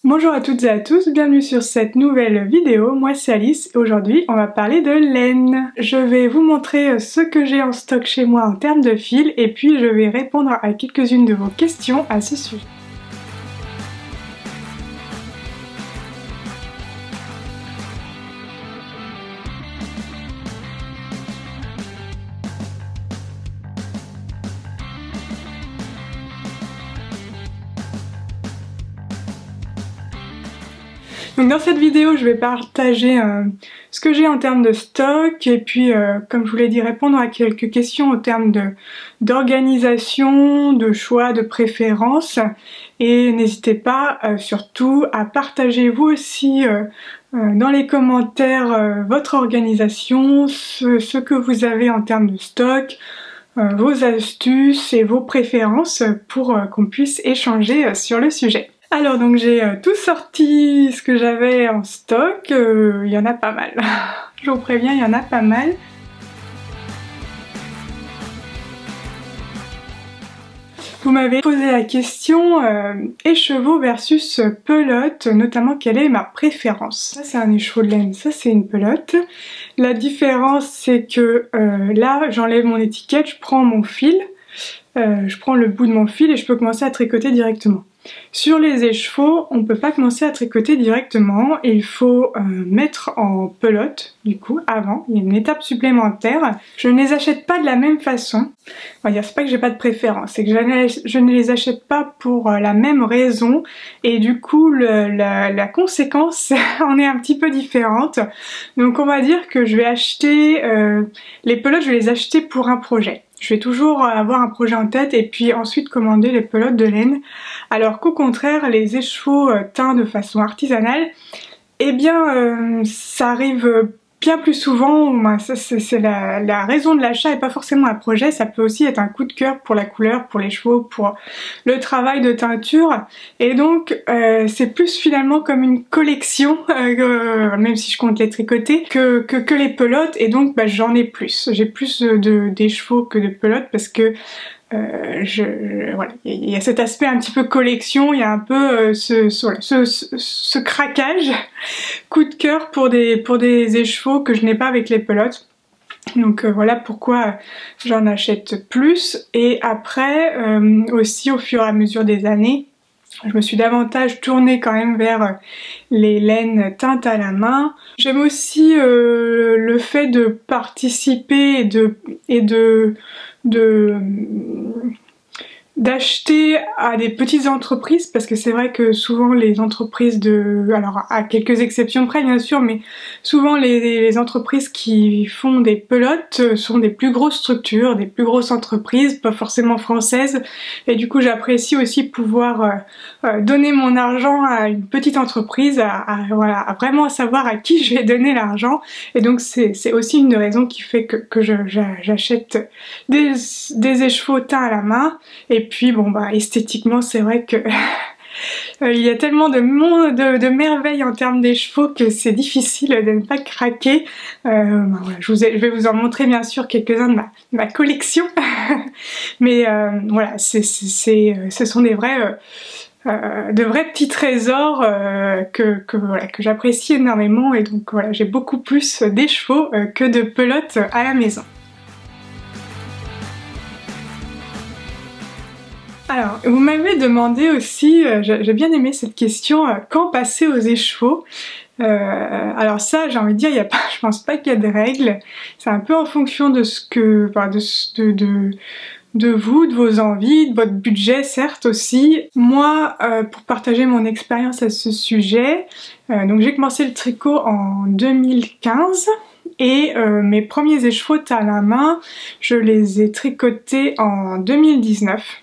Bonjour à toutes et à tous, bienvenue sur cette nouvelle vidéo. Moi c'est Alice et aujourd'hui on va parler de laine. Je vais vous montrer ce que j'ai en stock chez moi en termes de fil et puis je vais répondre à quelques-unes de vos questions à ce sujet. Donc dans cette vidéo, je vais partager ce que j'ai en termes de stock et puis, comme je vous l'ai dit, répondre à quelques questions en termes d'organisation, de choix, de préférence. Et n'hésitez pas surtout à partager vous aussi dans les commentaires votre organisation, ce que vous avez en termes de stock, vos astuces et vos préférences pour qu'on puisse échanger sur le sujet. Alors donc j'ai tout sorti ce que j'avais en stock, il y en a pas mal. Je vous préviens, il y en a pas mal. Vous m'avez posé la question écheveau versus pelote, notamment quelle est ma préférence. Ça c'est un écheveau de laine, ça c'est une pelote. La différence c'est que là j'enlève mon étiquette, je prends mon fil, je prends le bout de mon fil et je peux commencer à tricoter directement. Sur les écheveaux, on ne peut pas commencer à tricoter directement, il faut mettre en pelote, du coup, avant, il y a une étape supplémentaire. Je ne les achète pas de la même façon, on va dire, c'est pas que j'ai pas de préférence, c'est que je ne les achète pas pour la même raison, et du coup, la conséquence en est un petit peu différente. Donc on va dire que je vais acheter, les pelotes, je vais les acheter pour un projet. Je vais toujours avoir un projet en tête et puis ensuite commander les pelotes de laine. Alors qu'au contraire, les écheveaux teints de façon artisanale, eh bien ça arrive bien plus souvent. C'est la raison de l'achat et pas forcément un projet. Ça peut aussi être un coup de cœur pour la couleur, pour les chevaux, pour le travail de teinture. Et donc c'est plus finalement comme une collection, même si je compte les tricoter, que les pelotes. Et donc j'en ai plus. J'ai plus d'écheveaux que de pelotes parce que voilà, il y a cet aspect un petit peu collection, il y a un peu ce craquage, coup de cœur pour des écheveaux que je n'ai pas avec les pelotes. Donc voilà pourquoi j'en achète plus. Et après, aussi au fur et à mesure des années, je me suis davantage tournée quand même vers les laines teintes à la main. J'aime aussi le fait de participer et d'acheter à des petites entreprises, parce que c'est vrai que souvent les entreprises alors à quelques exceptions près bien sûr, mais souvent les entreprises qui font des pelotes sont des plus grosses structures, des plus grosses entreprises, pas forcément françaises, et du coup j'apprécie aussi pouvoir donner mon argent à une petite entreprise, voilà, à vraiment savoir à qui je vais donner l'argent. Et donc c'est aussi une raison qui fait que j'achète des écheveaux teints à la main. Et puis bon esthétiquement c'est vrai que il y a tellement de merveilles en termes d'écheveaux que c'est difficile de ne pas craquer. Voilà, je vais vous en montrer bien sûr quelques-uns de ma collection. Mais voilà, ce sont des vrais de vrais petits trésors voilà, que j'apprécie énormément. Et donc voilà, j'ai beaucoup plus d'écheveaux que de pelotes à la maison. Alors, vous m'avez demandé aussi, j'ai bien aimé cette question, quand passer aux écheveaux. Alors ça, j'ai envie de dire, je pense pas qu'il y a de règles. C'est un peu en fonction de ce que, de vous, de vos envies, de votre budget certes aussi. Moi, pour partager mon expérience à ce sujet, donc j'ai commencé le tricot en 2015. Et mes premiers écheveaux à la main, je les ai tricotés en 2019.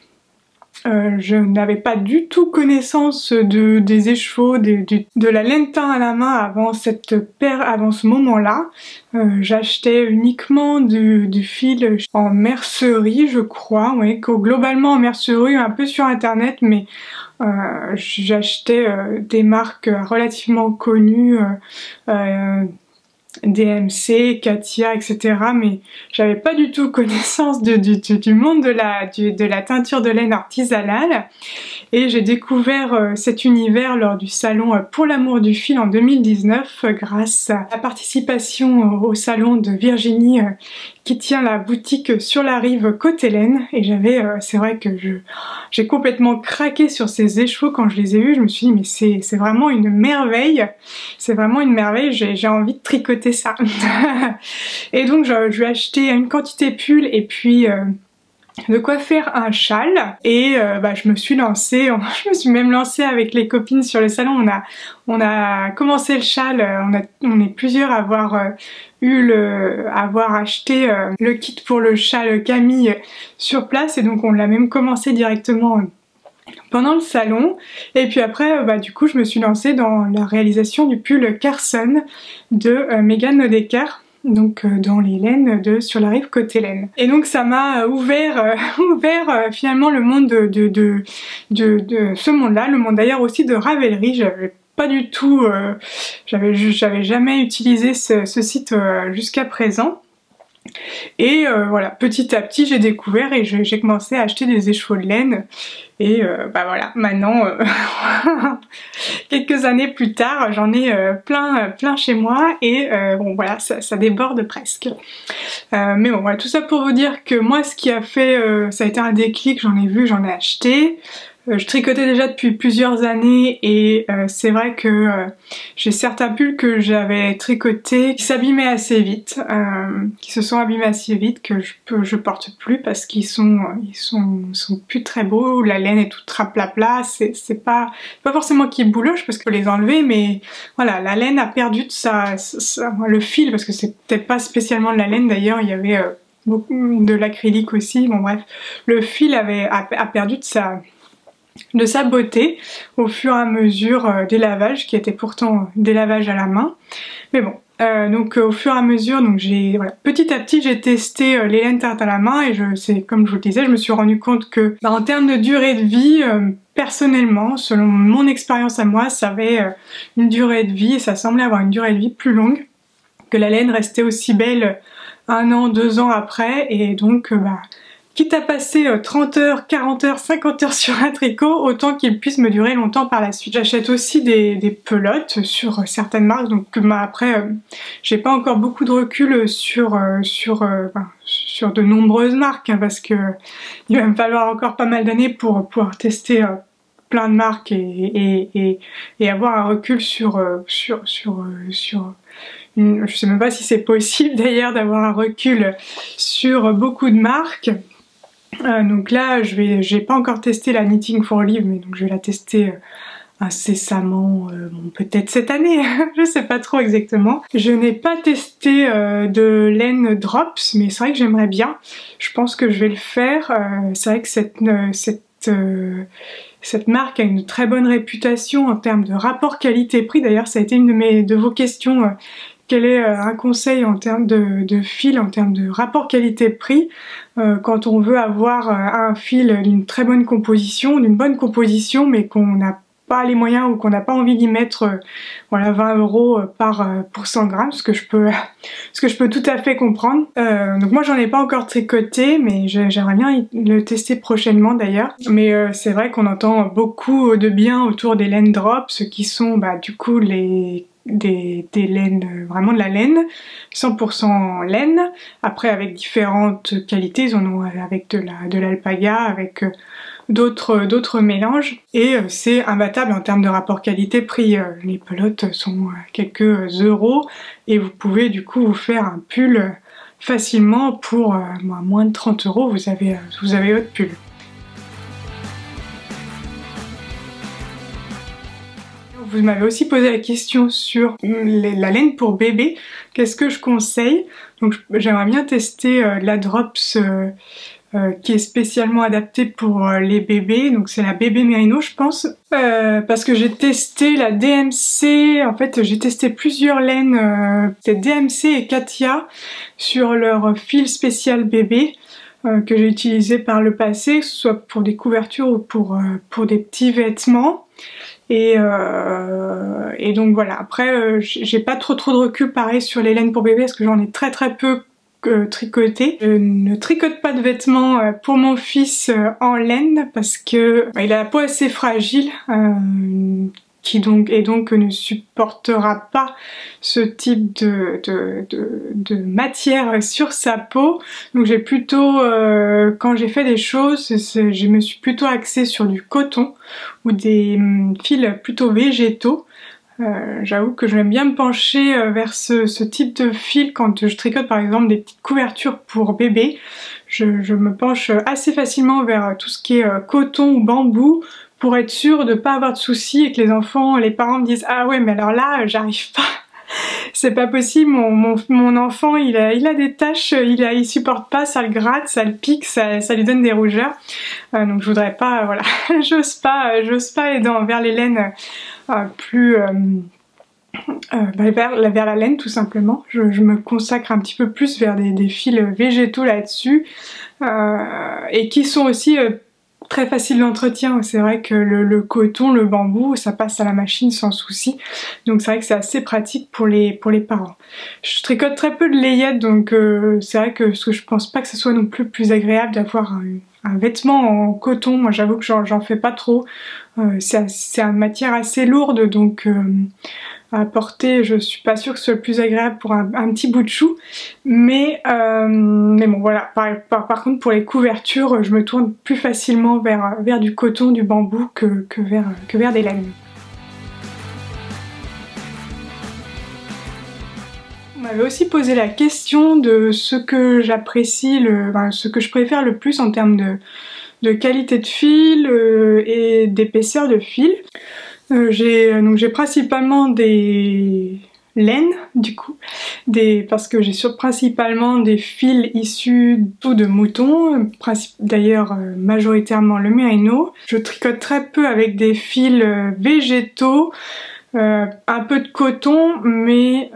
Je n'avais pas du tout connaissance des écheveaux, de la laine teinte à la main avant ce moment-là. J'achetais uniquement du fil en mercerie, je crois, oui, globalement en mercerie, un peu sur internet, mais j'achetais des marques relativement connues, DMC, Katia, etc. Mais j'avais pas du tout connaissance du monde de la teinture de laine artisanale. et j'ai découvert cet univers lors du salon Pour l'amour du fil en 2019 grâce à la participation au salon de Virginie qui tient la boutique sur la rive Côte-Hélène, et c'est vrai que j'ai complètement craqué sur ces échevaux quand je les ai vus. Je me suis dit mais c'est vraiment une merveille, c'est vraiment une merveille, j'ai envie de tricoter ça. Et donc je lui ai acheté une quantité de pulls et puis de quoi faire un châle, et je me suis lancée, je me suis même lancée avec les copines sur le salon. On a commencé le châle, on est plusieurs à avoir acheté le kit pour le châle Camille sur place, et donc on l'a même commencé directement pendant le salon. Et puis après du coup je me suis lancée dans la réalisation du pull Carson de Megan Nodecker, donc dans les laines de Sur la rive Côte-Hélène. Et donc ça m'a ouvert finalement le monde de ce monde-là, le monde d'ailleurs aussi de Ravelry. J'avais pas du tout, j'avais jamais utilisé ce site jusqu'à présent. Et voilà, petit à petit j'ai découvert et j'ai commencé à acheter des écheveaux de laine. Et voilà, maintenant, quelques années plus tard, j'en ai plein chez moi, et bon voilà, ça déborde presque. Mais bon voilà, tout ça pour vous dire que moi ce qui a fait, ça a été un déclic, j'en ai vu, j'en ai acheté. Je tricotais déjà depuis plusieurs années, et c'est vrai que j'ai certains pulls que j'avais tricotés qui s'abîmaient assez vite, qui se sont abîmés assez vite, que je porte plus parce qu'ils sont plus très beaux. La laine est toute raplapla, c'est pas forcément qu'ils boulochent parce qu'il faut les enlever, mais voilà, la laine a perdu de le fil, parce que c'était pas spécialement de la laine d'ailleurs, il y avait beaucoup de l'acrylique aussi. Bon bref, le fil a perdu de sa beauté au fur et à mesure des lavages, qui étaient pourtant des lavages à la main. Mais bon, donc au fur et à mesure, donc petit à petit j'ai testé les laines tarte à la main, et comme je vous le disais, je me suis rendu compte que en termes de durée de vie, personnellement, selon mon expérience à moi, ça avait une durée de vie, et ça semblait avoir une durée de vie plus longue, que la laine restait aussi belle 1 an, 2 ans après, et donc quitte à passer 30 heures, 40 heures, 50 heures sur un tricot, autant qu'il puisse me durer longtemps par la suite. J'achète aussi des pelotes sur certaines marques, donc après j'ai pas encore beaucoup de recul sur de nombreuses marques, hein, parce que il va me falloir encore pas mal d'années pour pouvoir tester plein de marques et avoir un recul sur je sais même pas si c'est possible d'ailleurs d'avoir un recul sur beaucoup de marques. Donc là, j'ai pas encore testé la Knitting for Live, mais donc je vais la tester incessamment, peut-être cette année, je sais pas trop exactement. Je n'ai pas testé de laine Drops, mais c'est vrai que j'aimerais bien. Je pense que je vais le faire. C'est vrai que cette marque a une très bonne réputation en termes de rapport qualité-prix. D'ailleurs, ça a été une de vos questions. Quel est un conseil en termes de fil, en termes de rapport qualité-prix, quand on veut avoir un fil d'une très bonne composition, mais qu'on n'a pas les moyens ou qu'on n'a pas envie d'y mettre 20 € pour 100 grammes, ce que je peux tout à fait comprendre. Donc moi j'en ai pas encore tricoté, mais j'aimerais bien le tester prochainement d'ailleurs. Mais c'est vrai qu'on entend beaucoup de bien autour des laines Drops, qui sont du coup des laines, vraiment de la laine, 100% laine, après avec différentes qualités, ils en ont avec de l'alpaga, avec d'autres mélanges, et c'est imbattable en termes de rapport qualité-prix. Les pelotes sont quelques euros, et vous pouvez du coup vous faire un pull facilement pour moins de 30 €, vous avez votre pull. Vous m'avez aussi posé la question sur la laine pour bébé, qu'est-ce que je conseille? Donc j'aimerais bien tester la Drops qui est spécialement adaptée pour les bébés, donc c'est la Bébé Merino je pense, parce que j'ai testé la DMC, en fait j'ai testé plusieurs laines, c'est DMC et Katia, sur leur fil spécial bébé, que j'ai utilisé par le passé, que ce soit pour des couvertures ou pour des petits vêtements. Et donc voilà, après j'ai pas trop de recul pareil sur les laines pour bébé, parce que j'en ai très peu tricoter. Je ne tricote pas de vêtements pour mon fils en laine parce que il a la peau assez fragile qui donc ne supportera pas ce type de matière sur sa peau. Donc j'ai plutôt, quand j'ai fait des choses, je me suis plutôt axée sur du coton ou des fils plutôt végétaux. J'avoue que j'aime bien me pencher vers ce type de fil quand je tricote par exemple des petites couvertures pour bébé. Je me penche assez facilement vers tout ce qui est coton ou bambou pour être sûre de pas avoir de soucis et que les parents me disent ah ouais mais alors là j'arrive pas, c'est pas possible, mon enfant il a des taches, il supporte pas, ça le gratte, ça le pique, ça lui donne des rougeurs, donc je voudrais pas, voilà, j'ose pas aller vers les laines plus vers la laine tout simplement. Je me consacre un petit peu plus vers des fils végétaux là-dessus et qui sont aussi très facile d'entretien. C'est vrai que le coton, le bambou, ça passe à la machine sans souci. Donc c'est vrai que c'est assez pratique pour les parents. Je tricote très peu de layettes, donc c'est vrai que je pense pas que ce soit non plus agréable d'avoir un vêtement en coton. Moi j'avoue que j'en fais pas trop. C'est une matière assez lourde, donc à porter, je suis pas sûre que ce soit le plus agréable pour un petit bout de chou, mais bon voilà, par contre pour les couvertures je me tourne plus facilement vers du coton, du bambou que vers des laines. On m'avait aussi posé la question de ce que j'apprécie, ce que je préfère le plus en termes de qualité de fil et d'épaisseur de fil. J'ai principalement des laines du coup, parce que j'ai principalement des fils issus de moutons, d'ailleurs majoritairement le mérino. Je tricote très peu avec des fils végétaux, un peu de coton, mais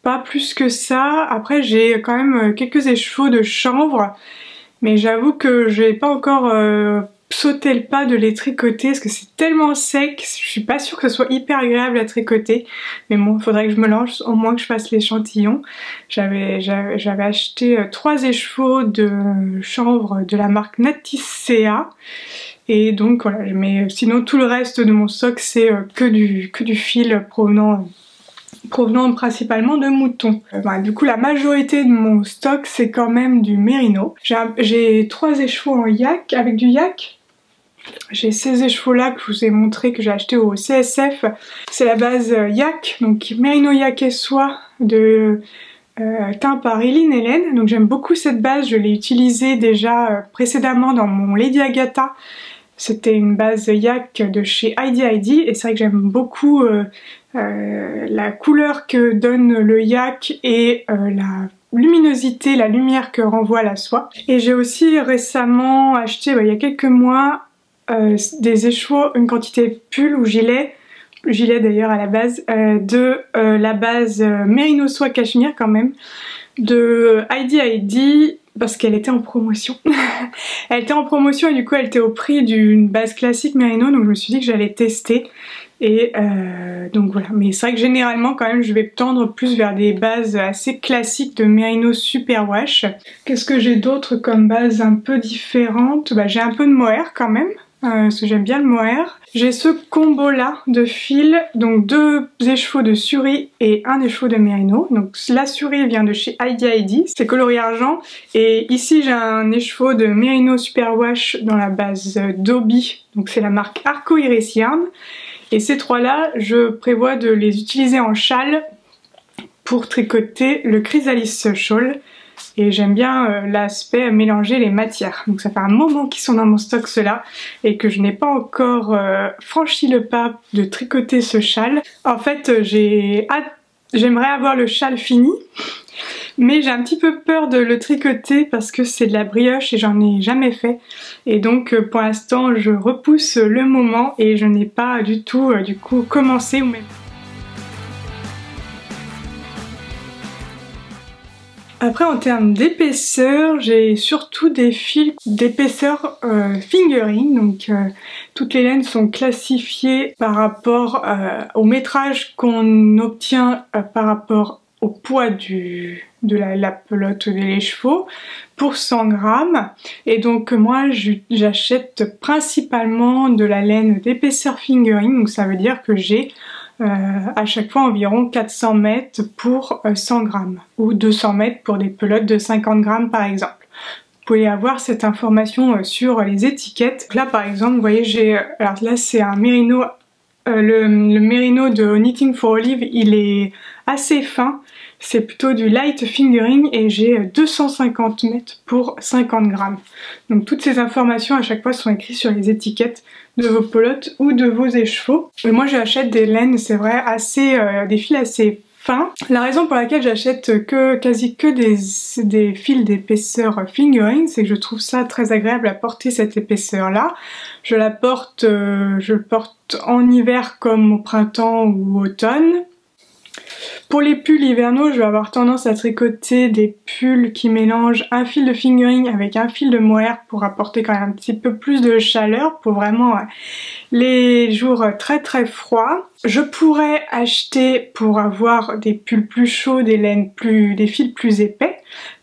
pas plus que ça. Après j'ai quand même quelques écheveaux de chanvre, mais j'avoue que j'ai pas encore sauter le pas de les tricoter parce que c'est tellement sec, je suis pas sûre que ce soit hyper agréable à tricoter, mais bon, il faudrait que je me lance, au moins que je fasse l'échantillon. J'avais acheté 3 écheveaux de chanvre de la marque Naticea et donc voilà, mais sinon tout le reste de mon stock c'est que du fil provenant principalement de moutons. Du coup la majorité de mon stock c'est quand même du mérino. J'ai 3 écheveaux en yak, avec du yak. J'ai ces écheveaux là que je vous ai montré, que j'ai acheté au CSF. C'est la base yak, donc mérino yak et soie de teint par Eline Hélène. Donc j'aime beaucoup cette base, je l'ai utilisée déjà précédemment dans mon Lady Agatha. C'était une base yak de chez Heidi Heidi et c'est vrai que j'aime beaucoup la couleur que donne le yak et la luminosité, la lumière que renvoie la soie. Et j'ai aussi récemment acheté, il y a quelques mois, des écheveaux, une quantité de pull ou gilet d'ailleurs à la base, de la base mérino soie cachemire quand même, de Heidi Heidi, parce qu'elle était en promotion. Elle était en promotion et du coup elle était au prix d'une base classique mérino, donc je me suis dit que j'allais tester. Et donc voilà, mais c'est vrai que généralement quand même je vais tendre plus vers des bases assez classiques de mérino superwash. Qu'est-ce que j'ai d'autre comme base un peu différente? J'ai un peu de mohair quand même, parce que j'aime bien le mohair. J'ai ce combo là de fils, donc 2 écheveaux de Suri et 1 écheveau de mérino. Donc la Suri vient de chez Heidi Heidi, c'est coloris argent, et ici j'ai un écheveau de mérino superwash dans la base Dobby, donc c'est la marque Arco Iris Yarn. Et ces 3 là, je prévois de les utiliser en châle pour tricoter le Chrysalis Shawl. Et j'aime bien l'aspect mélanger les matières. Donc ça fait un moment qu'ils sont dans mon stock ceux-là et que je n'ai pas encore franchi le pas de tricoter ce châle. En fait j'aimerais avoir le châle fini, mais j'ai un petit peu peur de le tricoter parce que c'est de la brioche et j'en ai jamais fait. Et donc pour l'instant je repousse le moment et je n'ai pas du tout du coup commencé ou même... Après en termes d'épaisseur, j'ai surtout des fils d'épaisseur fingering, donc toutes les laines sont classifiées par rapport au métrage qu'on obtient par rapport au poids de la pelote des laits chevaux pour 100 grammes. Et donc moi j'achète principalement de la laine d'épaisseur fingering, donc ça veut dire que j'ai à chaque fois environ 400 mètres pour 100 grammes ou 200 mètres pour des pelotes de 50 grammes par exemple. Vous pouvez avoir cette information sur les étiquettes. Donc là par exemple vous voyez alors là c'est un mérino, le mérino de Knitting for Olive, il est assez fin, c'est plutôt du light fingering et j'ai 250 mètres pour 50 grammes. Donc toutes ces informations à chaque fois sont écrites sur les étiquettes de vos pelotes ou de vos écheveaux. Et moi j'achète des laines, c'est vrai, des fils assez fins. La raison pour laquelle j'achète quasi que des fils d'épaisseur fingering, c'est que je trouve ça très agréable à porter cette épaisseur là. Je le porte en hiver comme au printemps ou automne. Pour les pulls hivernaux, je vais avoir tendance à tricoter des pulls qui mélangent un fil de fingering avec un fil de mohair pour apporter quand même un petit peu plus de chaleur pour vraiment les jours très très froids. Je pourrais acheter pour avoir des pulls plus chauds, des fils plus épais.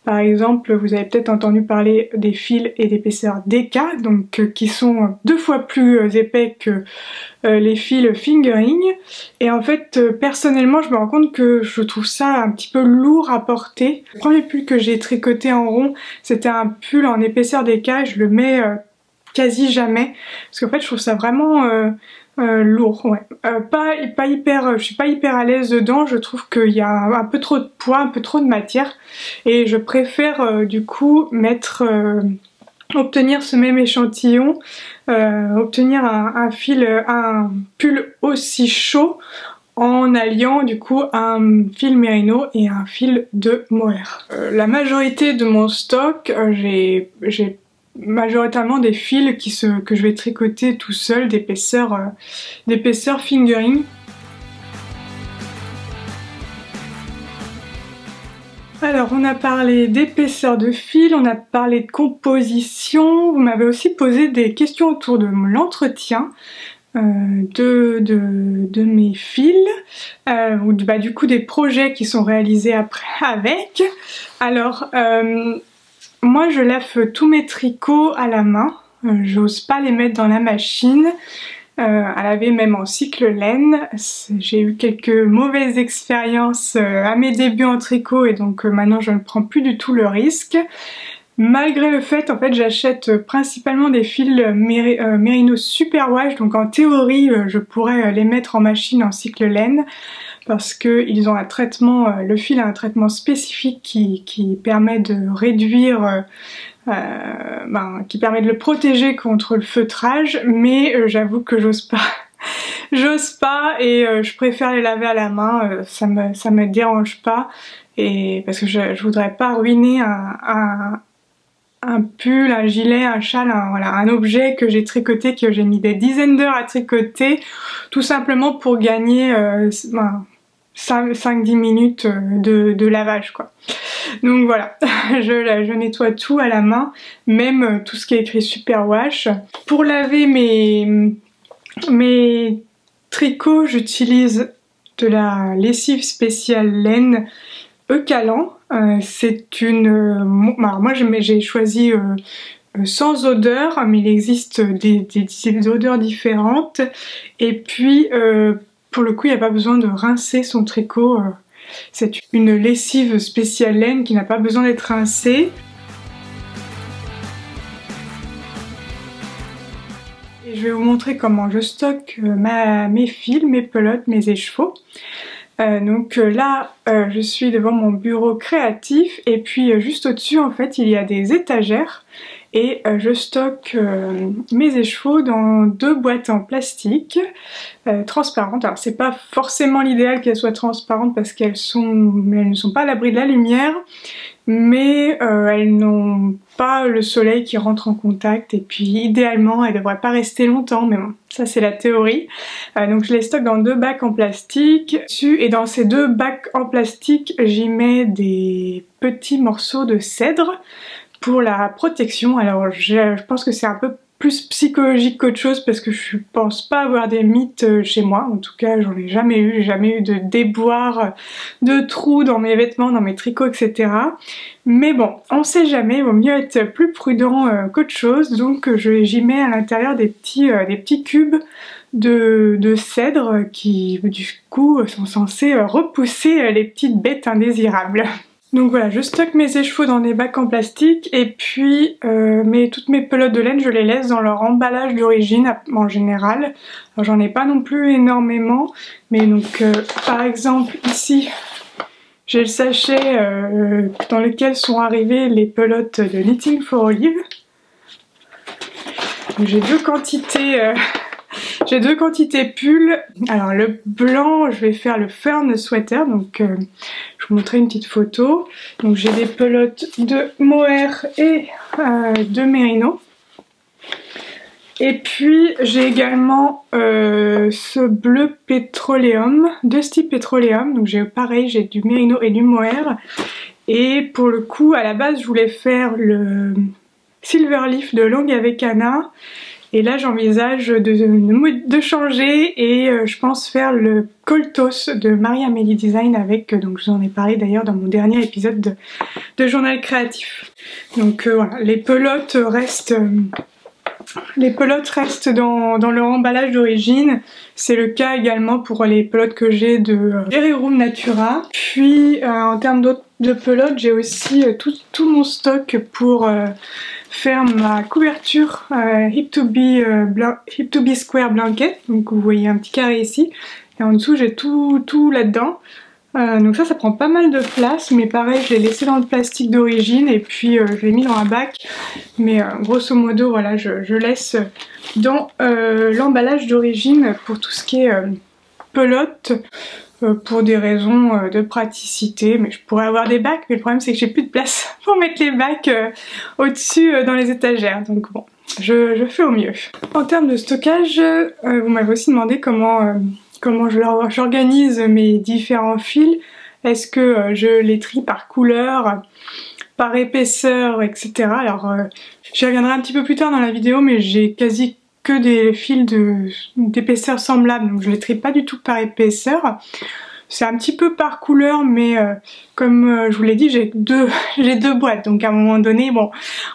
Par exemple, vous avez peut-être entendu parler des fils et d'épaisseur DK, donc qui sont 2 fois plus épais que les fils fingering. Et en fait, personnellement, je me rends compte que je trouve ça un petit peu lourd à porter. Le premier pull que j'ai tricoté en rond, c'était un pull en épaisseur DK, je le mets quasi jamais, parce qu'en fait, je trouve ça vraiment lourd, ouais. Je suis pas hyper à l'aise dedans, je trouve qu'il y a un peu trop de poids, un peu trop de matière, et je préfère du coup obtenir ce même échantillon, obtenir un pull aussi chaud en alliant du coup un fil mérino et un fil de mohair. La majorité de mon stock, j'ai majoritairement des fils que je vais tricoter tout seul d'épaisseur fingering. Alors on a parlé d'épaisseur de fil, on a parlé de composition, vous m'avez aussi posé des questions autour de l'entretien de mes fils, ou du coup des projets qui sont réalisés après avec. Alors moi je lave tous mes tricots à la main, j'ose pas les mettre dans la machine, à laver même en cycle laine. J'ai eu quelques mauvaises expériences à mes débuts en tricot et donc maintenant je ne prends plus du tout le risque. Malgré le fait, en fait, j'achète principalement des fils Merino Superwash, donc en théorie je pourrais les mettre en machine en cycle laine parce que ils ont un traitement, le fil a un traitement spécifique qui permet de réduire, qui permet de le protéger contre le feutrage, mais j'avoue que j'ose pas. J'ose pas et je préfère les laver à la main, ça me dérange pas, et parce que je voudrais pas ruiner un pull, un gilet, un châle, voilà, un objet que j'ai tricoté, que j'ai mis des dizaines d'heures à tricoter, tout simplement pour gagner 5-10 minutes de lavage quoi. Donc voilà, je nettoie tout à la main, même tout ce qui est écrit Superwash. Pour laver mes tricots, j'utilise de la lessive spéciale laine Eucalan. C'est une... alors moi j'ai choisi sans odeur, mais il existe des odeurs différentes. Et puis pour le coup il n'y a pas besoin de rincer son tricot. C'est une lessive spéciale laine qui n'a pas besoin d'être rincée. Et je vais vous montrer comment je stocke mes fils, mes pelotes, mes écheveaux. Donc là je suis devant mon bureau créatif et puis juste au-dessus en fait il y a des étagères et je stocke mes écheveaux dans 2 boîtes en plastique transparentes. Alors c'est pas forcément l'idéal qu'elles soient transparentes parce elles ne sont pas à l'abri de la lumière, mais elles n'ont pas le soleil qui rentre en contact et puis idéalement elles devraient pas rester longtemps, mais bon, ça c'est la théorie. Donc je les stocke dans 2 bacs en plastique et dans ces 2 bacs en plastique j'y mets des petits morceaux de cèdre pour la protection. Alors je pense que c'est un peu plus psychologique qu'autre chose parce que je pense pas avoir des mythes chez moi. En tout cas, j'en ai jamais eu. J'ai jamais eu de déboires, de trous dans mes vêtements, dans mes tricots, etc. Mais bon, on sait jamais. Il vaut mieux être plus prudent qu'autre chose. Donc j'y mets à l'intérieur des petits cubes de cèdre qui du coup sont censés repousser les petites bêtes indésirables. Donc voilà, je stocke mes échevaux dans des bacs en plastique et puis toutes mes pelotes de laine, je les laisse dans leur emballage d'origine en général. Alors j'en ai pas non plus énormément, mais donc par exemple ici, j'ai le sachet dans lequel sont arrivées les pelotes de Knitting for Olive. J'ai deux quantités pulls. Alors le blanc, je vais faire le Fern Sweater, donc je vous montrerai une petite photo. Donc j'ai des pelotes de mohair et de mérino. Et puis j'ai également ce bleu pétroléum, de style pétroléum. Donc j'ai pareil, j'ai du mérino et du mohair. Et pour le coup, à la base, je voulais faire le Silverleaf de Long Avecana. Et là j'envisage de changer et je pense faire le Coltos de Marie-Amélie Design avec, donc je vous en ai parlé d'ailleurs dans mon dernier épisode de journal créatif. Donc voilà, les pelotes restent dans leur emballage d'origine. C'est le cas également pour les pelotes que j'ai de Vererum Natura. Puis en termes de pelotes, j'ai aussi tout mon stock pour faire ma couverture Hip to Be Square Blanket. Donc vous voyez un petit carré ici. Et en dessous j'ai tout là-dedans. Donc ça prend pas mal de place, mais pareil je l'ai laissé dans le plastique d'origine et puis je l'ai mis dans un bac. Mais grosso modo voilà, je laisse dans l'emballage d'origine pour tout ce qui est pelote. Pour des raisons de praticité, mais je pourrais avoir des bacs, mais le problème c'est que j'ai plus de place pour mettre les bacs au-dessus dans les étagères, donc bon, je fais au mieux. En termes de stockage, vous m'avez aussi demandé comment j'organise mes différents fils. Est-ce que je les trie par couleur, par épaisseur, etc. Alors j'y reviendrai un petit peu plus tard dans la vidéo, mais j'ai quasi que des fils d'épaisseur semblable, donc je les trie pas du tout par épaisseur. C'est un petit peu par couleur, mais comme je vous l'ai dit, j'ai deux boîtes, donc à un moment donné, bon,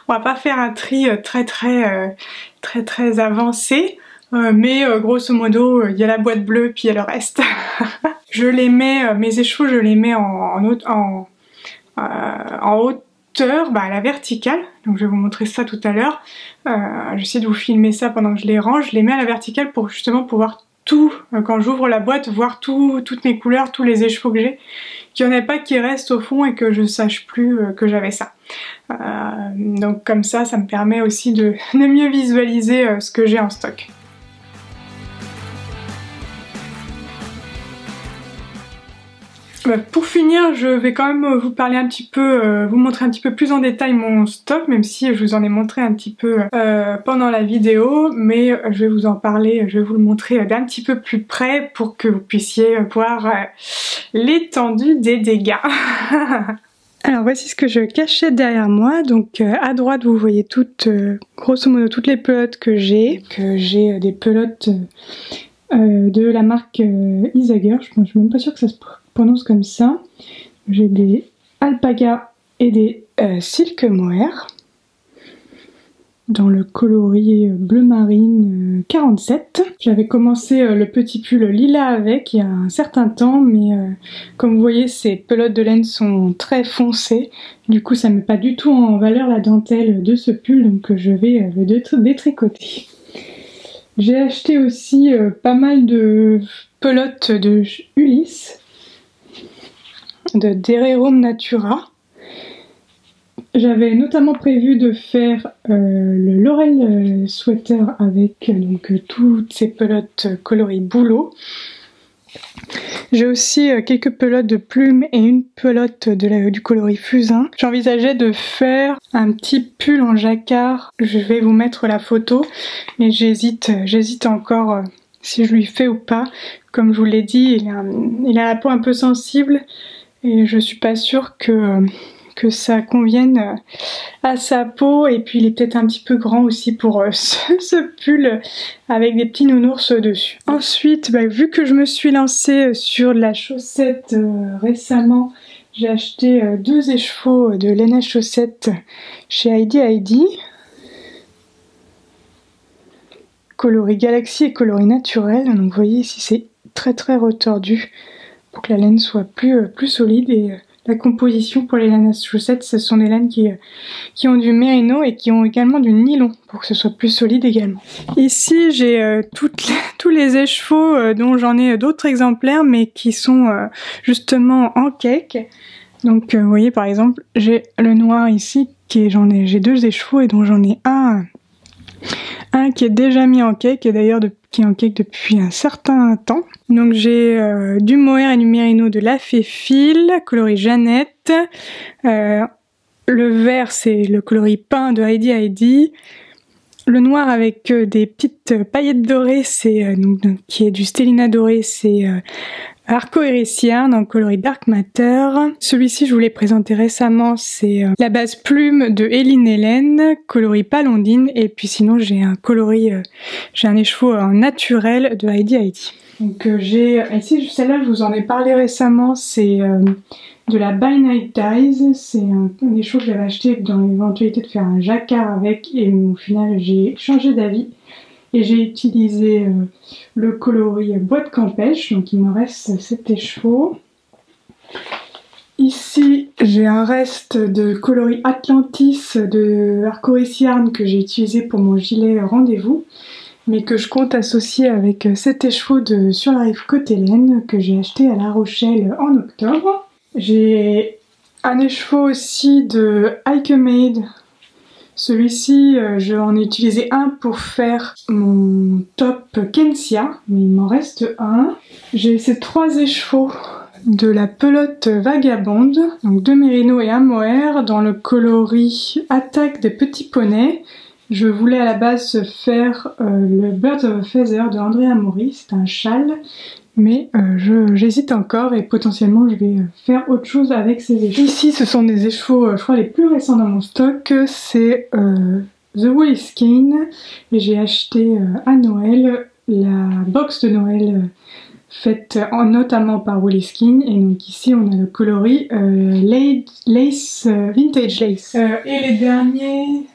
on va pas faire un tri très avancé, mais grosso modo, il y a la boîte bleue puis il y a le reste. Je les mets, mes échevaux, je les mets en hauteur, à la verticale, donc je vais vous montrer ça tout à l'heure. J'essaie de vous filmer ça pendant que je les range. Je les mets à la verticale pour justement pouvoir tout, quand j'ouvre la boîte, voir toutes mes couleurs, tous les échevaux que j'ai, qu'il n'y en ait pas qui restent au fond et que je sache plus que j'avais ça. Donc comme ça me permet aussi de mieux visualiser ce que j'ai en stock. Pour finir, je vais quand même vous parler un petit peu, vous montrer un petit peu plus en détail mon stock, même si je vous en ai montré un petit peu pendant la vidéo, mais je vais vous en parler, je vais vous le montrer d'un petit peu plus près pour que vous puissiez voir l'étendue des dégâts. Alors voici ce que je cachais derrière moi. Donc à droite vous voyez grosso modo toutes les pelotes que j'ai. Des pelotes de la marque Isager, je suis même pas sûre que ça se prononce comme ça. J'ai des alpagas et des silk mohair dans le coloris bleu marine 47. J'avais commencé le petit pull lilas avec il y a un certain temps, mais comme vous voyez ces pelotes de laine sont très foncées, du coup ça ne met pas du tout en valeur la dentelle de ce pull, donc je vais le détricoter. J'ai acheté aussi pas mal de pelotes de Ulysse, de Vererum Natura. J'avais notamment prévu de faire le Laurel Sweater avec toutes ces pelotes coloris bouleau. J'ai aussi quelques pelotes de plumes et une pelote du coloris fusain. J'envisageais de faire un petit pull en jacquard. Je vais vous mettre la photo, mais j'hésite encore si je lui fais ou pas. Comme je vous l'ai dit, il a la peau un peu sensible et je suis pas sûre que que ça convienne à sa peau, et puis il est peut-être un petit peu grand aussi pour ce pull avec des petits nounours dessus. Ensuite, vu que je me suis lancée sur la chaussette récemment, j'ai acheté 2 écheveaux de laine à chaussettes chez Heidi Heidi, coloris Galaxy et coloris naturel. Donc vous voyez ici c'est très retordu pour que la laine soit plus solide, et la composition pour les laines à chaussettes, ce sont des laines qui ont du mérino et qui ont également du nylon pour que ce soit plus solide également. Ici j'ai tous les écheveaux dont j'en ai d'autres exemplaires mais qui sont justement en cake. Donc vous voyez par exemple j'ai le noir ici j'ai 2 écheveaux et dont j'en ai un qui est déjà mis en cake, et d'ailleurs qui est en cake depuis un certain temps. Donc j'ai du mohair et du mérino de la Féfil, coloris Jeannette. Le vert c'est le coloris pain de Heidi Heidi. Le noir avec des petites paillettes dorées, c'est qui est du Stellina doré, c'est Arco Iris Yarn en coloris Dark Matter. Celui-ci je vous l'ai présenté récemment, c'est la base plume de Hélène Hélène, coloris Palondine, et puis sinon j'ai un écheveau en naturel de Heidi Heidi. Donc ici celle-là je vous en ai parlé récemment, c'est de la By Night Dyes, c'est un écheveau que j'avais acheté dans l'éventualité de faire un jacquard avec, et au final j'ai changé d'avis et j'ai utilisé le coloris bois de Campèche, donc il me reste 7 écheveaux. Ici j'ai un reste de coloris Atlantis de Arco Iris Yarn que j'ai utilisé pour mon gilet rendez-vous, mais que je compte associer avec 7 écheveaux de Sur la rive côté laine que j'ai acheté à La Rochelle en octobre. J'ai un écheveau aussi de Heike Made. Celui-ci, j'en ai utilisé un pour faire mon top Kensia, mais il m'en reste un. J'ai ces 3 écheveaux de la pelote vagabonde, donc 2 mérinos et un mohair dans le coloris Attaque des petits poneys. Je voulais à la base faire le Birds of a Feather de Andrea Mori, c'est un châle, mais j'hésite encore et potentiellement je vais faire autre chose avec ces écheveaux. Ici ce sont des écheveaux, je crois les plus récents dans mon stock, c'est The Woolly Skein, et j'ai acheté à Noël la box de Noël faite notamment par Woolly Skein, et donc ici on a le coloris Lace, Vintage Lace. Et les derniers,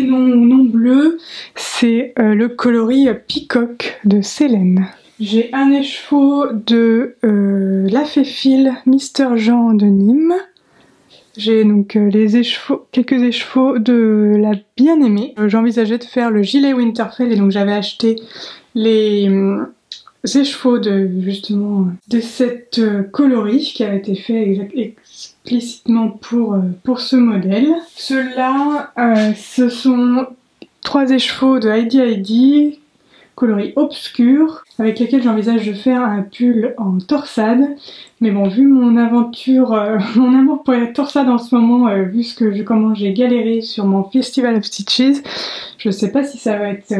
non bleus, c'est le coloris Peacock de Célène. J'ai un écheveau de la Féfil Mr Jean de Nîmes. J'ai donc quelques écheveaux de la Bien-Aimée. J'envisageais de faire le gilet Winterfell, et donc j'avais acheté les écheveaux de cette coloris qui avait été fait explicitement pour ce modèle. Ceux-là, ce sont 3 écheveaux de Heidi Heidi, coloris obscur, avec lesquels j'envisage de faire un pull en torsade. Mais bon, vu mon aventure, mon amour pour la torsade en ce moment, vu comment j'ai galéré sur mon Festival of Stitches, je sais pas si ça va être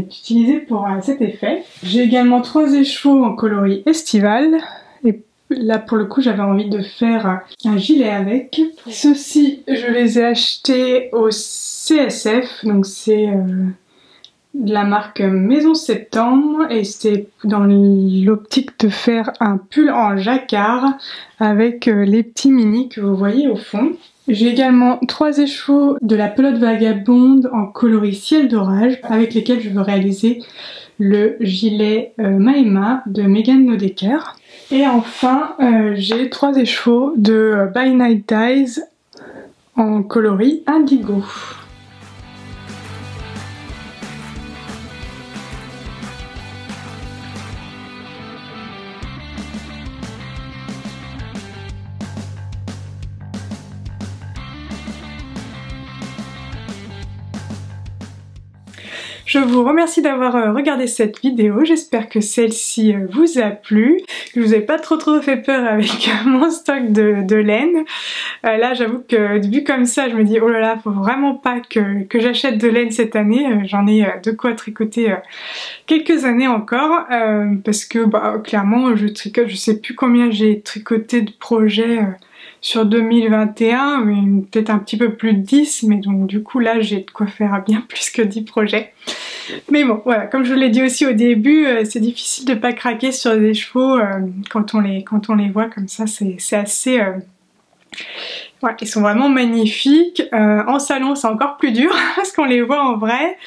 utilisé pour cet effet. J'ai également 3 écheveaux en coloris estival, et là pour le coup j'avais envie de faire un gilet avec. Ceux-ci je les ai achetés au CSF, donc c'est de la marque Maison Septembre, et c'était dans l'optique de faire un pull en jacquard avec les petits mini que vous voyez au fond. J'ai également 3 écheveaux de la pelote vagabonde en coloris ciel d'orage, avec lesquels je veux réaliser le gilet Maema de Megan Nodecker. Et enfin j'ai 3 écheveaux de By Night Dyes en coloris indigo. Je vous remercie d'avoir regardé cette vidéo, j'espère que celle-ci vous a plu, que je vous ai pas trop fait peur avec mon stock de laine. Là j'avoue que vu comme ça je me dis oh là là, faut vraiment pas que j'achète de laine cette année, j'en ai de quoi tricoter quelques années encore, parce que clairement je tricote, je sais plus combien j'ai tricoté de projets sur 2021, mais peut-être un petit peu plus de 10, mais donc du coup là j'ai de quoi faire bien plus que 10 projets. Mais bon, voilà, comme je vous l'ai dit aussi au début, c'est difficile de pas craquer sur des chevaux quand on les voit comme ça, c'est assez... Ouais, ils sont vraiment magnifiques. En salon, c'est encore plus dur parce qu'on les voit en vrai.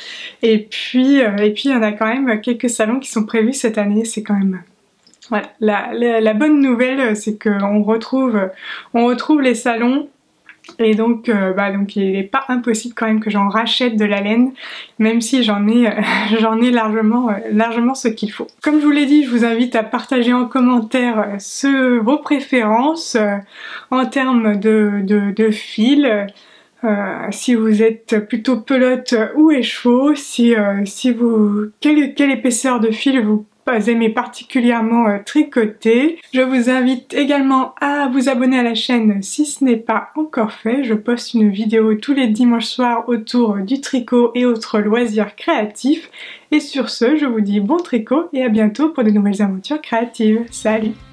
Et puis il y en a quand même quelques salons qui sont prévus cette année. C'est quand même... Voilà, la bonne nouvelle, c'est qu'on retrouve les salons. Et donc il n'est pas impossible quand même que j'en rachète de la laine, même si j'en ai largement ce qu'il faut. Comme je vous l'ai dit, je vous invite à partager en commentaire vos préférences en termes de fil. Si vous êtes plutôt pelote ou écheveau, quelle épaisseur de fil vous aimez particulièrement tricoter. Je vous invite également à vous abonner à la chaîne si ce n'est pas encore fait. Je poste une vidéo tous les dimanches soirs autour du tricot et autres loisirs créatifs. Et sur ce, je vous dis bon tricot et à bientôt pour de nouvelles aventures créatives. Salut!